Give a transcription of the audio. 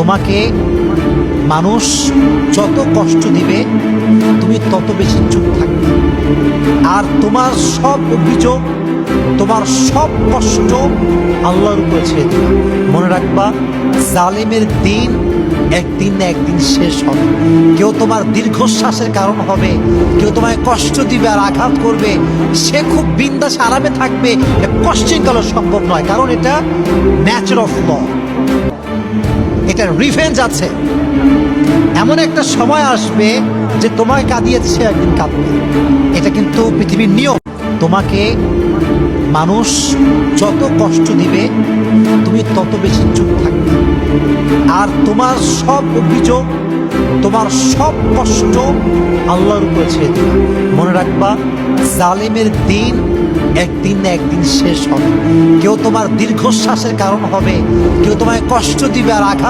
তোমাকে মানুষ যত কষ্ট দিবে তুমি তত বেশি চুপ থাকবে। আর তোমার সব অভিযোগ, তোমার সব কষ্ট আল্লাহর উপরে ছেড়ে দিবে। মনে রাখবা, জালেমের দিন একদিন না একদিন শেষ হবে। কেউ তোমার দীর্ঘশ্বাসের কারণ হবে, কেউ তোমায় কষ্ট দিবে আর আঘাত করবে, সে খুব বিন্দাস আরামে থাকবে, কোশ্চেন করা সম্ভব নয়। কারণ এটা ন্যাচার অফ ল, এটা রিভেঞ্জ আছে। এমন একটা সময় আসবে যে তোমায় কাঁদিয়েছে একদিন কাঁদবে, এটা কিন্তু পৃথিবীর নিয়ম। তোমাকে মানুষ যত কষ্ট দিবে তুমি তত বেশি চুপ থাকবে। আর তোমার সব অভিযোগ, তোমার সব কষ্ট আল্লাহর উপরে ছেড়ে দিবে। মনে রাখবা, জালেমের দিন একদিন না একদিন শেষ হবে। কেউ তোমার দীর্ঘশ্বাসের কারণ হবে, কেউ তোমায় কষ্ট দিবে আর আঘাত